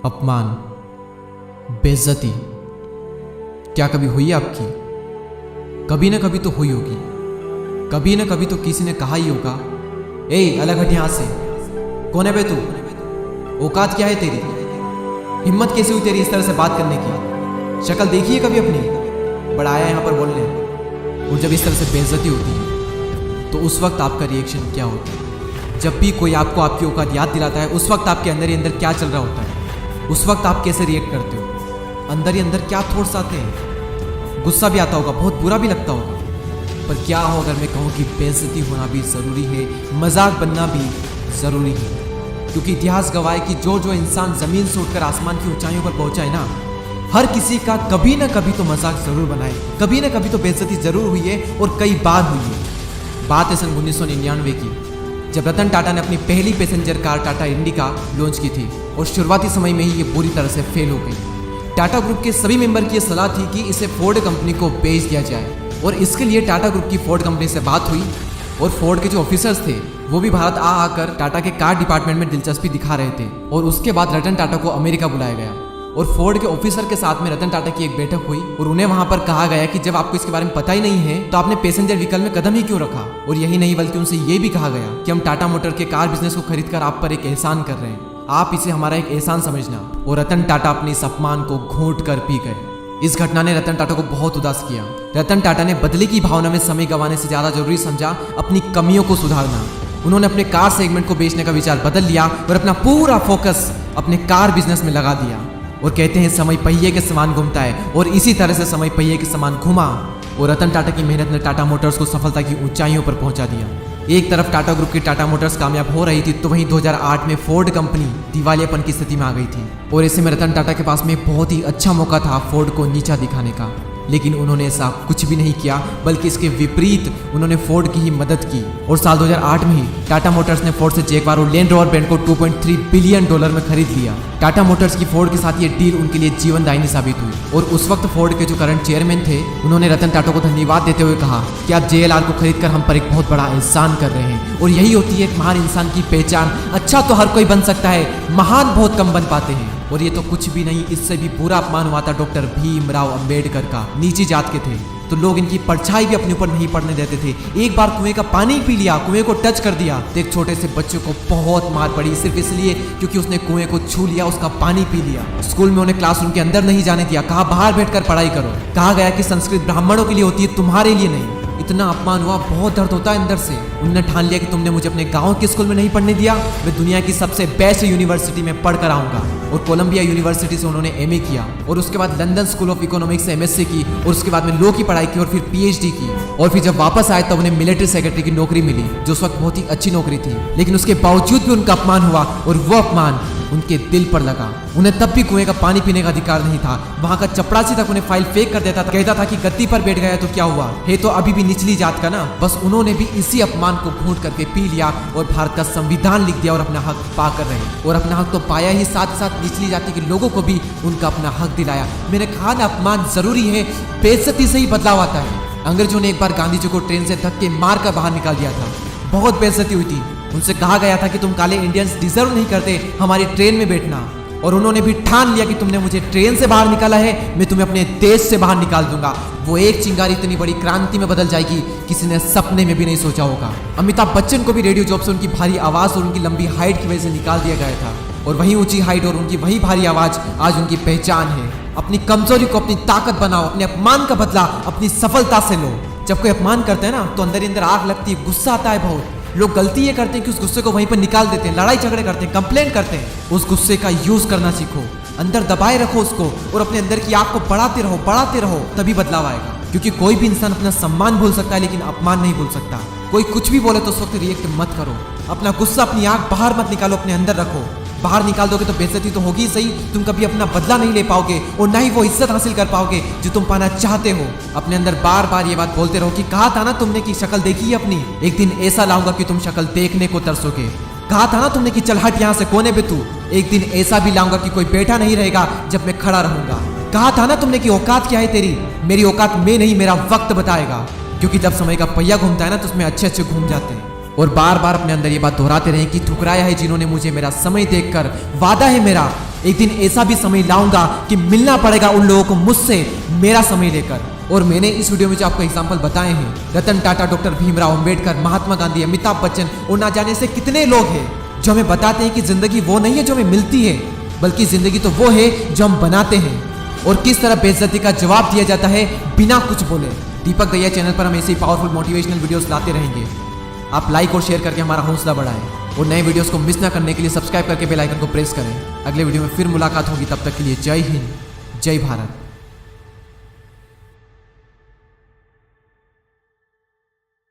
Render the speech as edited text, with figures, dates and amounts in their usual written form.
अपमान, बेइज्जती क्या कभी हुई है आपकी? कभी ना कभी तो हुई होगी। कभी ना कभी तो किसी ने कहा ही होगा, ए अलग हट यहाँ से, कौन है बे तू? औकात क्या है तेरी? हिम्मत कैसे हुई तेरी इस तरह से बात करने की? शक्ल देखी है कभी अपनी? बड़ा आया यहाँ पर बोलने। और जब इस तरह से बेइज्जती होती है तो उस वक्त आपका रिएक्शन क्या होता है? जब भी कोई आपको आपकी औकात याद दिलाता है, उस वक्त आपके अंदर ही अंदर क्या चल रहा होता है? उस वक्त आप कैसे रिएक्ट करते हो? अंदर ही अंदर क्या थॉट्स आते हैं? गुस्सा भी आता होगा, बहुत बुरा भी लगता होगा। पर क्या हो अगर मैं कहूँ कि बेइज्जती होना भी ज़रूरी है, मजाक बनना भी ज़रूरी है। क्योंकि इतिहास गवाह है कि जो जो इंसान ज़मीन से उठकर आसमान की ऊंचाइयों पर पहुंचा है ना, हर किसी का कभी ना कभी तो मजाक ज़रूर बनाए, कभी ना कभी तो बेइज्जती ज़रूर हुई है और कई बार हुई है। बात है सन 1999 की, जब रतन टाटा ने अपनी पहली passenger car Tata indica launch की थी और शुरुआती समय में ही ये पूरी तरह से फेल हो गई। टाटा ग्रुप के सभी मेंबर की यह सलाह थी कि इसे फोर्ड कंपनी को बेच दिया जाए और इसके लिए टाटा ग्रुप की फोर्ड कंपनी से बात हुई और फोर्ड के जो ऑफिसर्स थे वो भी भारत आकर टाटा के कार डिपार्टमेंट में दिलचस्पी दिखा रहे थे। और उसके बाद रतन टाटा को अमेरिका बुलाया गया और फोर्ड के ऑफिसर के साथ में रतन टाटा की एक बैठक हुई और उन्हें वहां पर कहा गया कि जब आपको इसके बारे में पता ही नहीं है तो आपने पैसेंजर व्हीकल में कदम ही क्यों रखा? और यही नहीं बल्कि उनसे ये भी कहा गया कि हम टाटा मोटर के कार बिजनेस को खरीद कर आप पर एक एहसान कर रहे हैं, आप इसे हमारा एक एहसान समझना। और रतन टाटा अपने इस अपमान को घोंट कर पी गए। इस घटना ने रतन टाटा को बहुत उदास किया। रतन टाटा ने बदले की भावना में समय गंवाने से ज्यादा जरूरी समझा अपनी कमियों को सुधारना। उन्होंने अपने कार सेगमेंट को बेचने का विचार बदल लिया और अपना पूरा फोकस अपने कार बिजनेस में लगा दिया। और कहते हैं समय पहिए के समान घूमता है और इसी तरह से समय पहिए के समान घुमा और रतन टाटा की मेहनत ने टाटा मोटर्स को सफलता की ऊंचाइयों पर पहुंचा दिया। एक तरफ टाटा ग्रुप की टाटा मोटर्स कामयाब हो रही थी तो वहीं 2008 में फोर्ड कंपनी दिवालियापन की स्थिति में आ गई थी और ऐसे में रतन टाटा के पास में बहुत ही अच्छा मौका था फोर्ड को नीचा दिखाने का। लेकिन उन्होंने ऐसा कुछ भी नहीं किया, बल्कि इसके विपरीत उन्होंने फोर्ड की ही मदद की। और साल 2008 में ही टाटा मोटर्स ने फोर्ड से जैगवार और लैंड रोवर ब्रांड को $2.3 बिलियन में खरीद लिया। टाटा मोटर्स की फोर्ड के साथ ये डील उनके लिए जीवनदायिनी साबित हुई। और उस वक्त फोर्ड के जो करंट चेयरमैन थे उन्होंने रतन टाटा को धन्यवाद देते हुए कहा कि आप JLR को खरीद कर हम पर एक बहुत बड़ा एहसान कर रहे हैं। और यही होती है एक महान इंसान की पहचान। अच्छा तो हर कोई बन सकता है, महान बहुत कम बन पाते हैं। और ये तो कुछ भी नहीं, इससे भी बुरा अपमान हुआ था डॉक्टर भीमराव अंबेडकर का। नीची जात के थे तो लोग इनकी परछाई भी अपने ऊपर नहीं पड़ने देते थे। एक बार कुएं का पानी पी लिया, कुएं को टच कर दिया तो एक छोटे से बच्चे को बहुत मार पड़ी, सिर्फ इसलिए क्योंकि उसने कुएं को छू लिया, उसका पानी पी लिया। स्कूल में उन्हें क्लासरूम के अंदर नहीं जाने दिया, कहा बाहर बैठकर पढ़ाई करो। कहा गया कि संस्कृत ब्राह्मणों के लिए होती है, तुम्हारे लिए नहीं। इतना अपमान हुआ, बहुत दर्द होता है अंदर से। उन्होंने ठान लिया कि तुमने मुझे अपने गांव के स्कूल में नहीं पढ़ने दिया, मैं दुनिया की सबसे बेस्ट यूनिवर्सिटी में पढ़ कर आऊंगा। और कोलंबिया यूनिवर्सिटी से उन्होंने MA किया और उसके बाद लंदन स्कूल ऑफ इकोनॉमिक्स से MSc की और उसके बाद में लॉ की पढ़ाई की और फिर PhD की। और फिर जब वापस आए तब उन्हें मिलिट्री सेक्रेटरी की नौकरी मिली, जो उस वक्त बहुत ही अच्छी नौकरी थी। लेकिन उसके बावजूद भी उनका अपमान हुआ और वो अपमान उनके दिल पर लगा। उन्हें तब भी कुएं का पानी पीने का अधिकार नहीं था। वहां का चपरासी तक उन्हें फाइल फेंक कर देता था, कहता था कि गद्दी पर बैठ गया तो क्या हुआ है, तो अभी भी निचली जात का ना। बस उन्होंने भी इसी अपमान को घूंट करके पी लिया और भारत का संविधान लिख दिया और अपना हक पा कर रहे। और अपना हक तो पाया ही, साथ साथ निचली जाति के लोगों को भी उनका अपना हक दिलाया। मैंने कहा ना, अपमान जरूरी है, बेइज्जती से ही बदलाव आता है। अंग्रेजों ने एक बार गांधी जी को ट्रेन से धक्के मार कर बाहर निकाल दिया था, बहुत बेइज्जती हुई थी। उनसे कहा गया था कि तुम काले इंडियंस डिजर्व नहीं करते हमारी ट्रेन में बैठना। और उन्होंने भी ठान लिया कि तुमने मुझे ट्रेन से बाहर निकाला है, मैं तुम्हें अपने देश से बाहर निकाल दूंगा। वो एक चिंगारी इतनी बड़ी क्रांति में बदल जाएगी, किसी ने सपने में भी नहीं सोचा होगा। अमिताभ बच्चन को भी रेडियो जॉब से उनकी भारी आवाज और उनकी लंबी हाइट की वजह से निकाल दिया गया था। और वही ऊंची हाइट और उनकी वही भारी आवाज आज उनकी पहचान है। अपनी कमजोरी को अपनी ताकत बनाओ, अपने अपमान का बदला अपनी सफलता से लो। जब कोई अपमान करता है ना तो अंदर ही अंदर आग लगती है, गुस्सा आता है बहुत। लोग गलती ये करते हैं कि उस गुस्से को वहीं पर निकाल देते हैं, लड़ाई झगड़े करते हैं, कंप्लेंट करते हैं। उस गुस्से का यूज करना सीखो, अंदर दबाए रखो उसको और अपने अंदर की आग को बढ़ाते रहो, तभी बदलाव आएगा। क्योंकि कोई भी इंसान अपना सम्मान भूल सकता है लेकिन अपमान नहीं भूल सकता। कोई कुछ भी बोले तो उस वक्त रिएक्ट मत करो, अपना गुस्सा, अपनी आग बाहर मत निकालो, अपने अंदर रखो। बाहर निकाल दोगे तो बेइज्जती तो होगी सही, तुम कभी अपना बदला नहीं ले पाओगे और ना ही वो इज्जत हासिल कर पाओगे जो तुम पाना चाहते हो। अपने अंदर बार बार ये बात बोलते रहो कि कहा था ना तुमने कि शक्ल देखी है अपनी, एक दिन ऐसा लाऊंगा कि तुम शक्ल देखने को तरसोगे। कहा था ना तुमने कि चल हट यहाँ से, कोने पे तू, एक दिन ऐसा भी लाऊंगा कि कोई बैठा नहीं रहेगा जब मैं खड़ा रहूंगा। कहा था ना तुमने कि औकात क्या है तेरी, मेरी औकात में नहीं, मेरा वक्त बताएगा। क्योंकि जब समय का पहिया घूमता है ना तो उसमें अच्छे अच्छे घूम जाते हैं। और बार बार अपने अंदर ये बात दोहराते रहें कि ठुकराया है जिन्होंने मुझे मेरा समय देखकर, वादा है मेरा एक दिन ऐसा भी समय लाऊंगा कि मिलना पड़ेगा उन लोगों को मुझसे, मेरा समय लेकर। और मैंने इस वीडियो में जो आपको एग्जाम्पल बताए हैं, रतन टाटा, डॉक्टर भीमराव अंबेडकर, महात्मा गांधी, अमिताभ बच्चन और ना जाने से कितने लोग हैं जो हमें बताते हैं कि जिंदगी वो नहीं है जो हमें मिलती है, बल्कि जिंदगी तो वो है जो हम बनाते हैं। और किस तरह बेइज्जती का जवाब दिया जाता है बिना कुछ बोले। दीपक दैया चैनल पर हम ऐसे ही पावरफुल मोटिवेशनल वीडियोस लाते रहेंगे। आप लाइक और शेयर करके हमारा हौसला बढ़ाएं और नए वीडियोस को मिस ना करने के लिए सब्सक्राइब करके बेल आइकन को प्रेस करें। अगले वीडियो में फिर मुलाकात होगी, तब तक के लिए जय हिंद, जय भारत।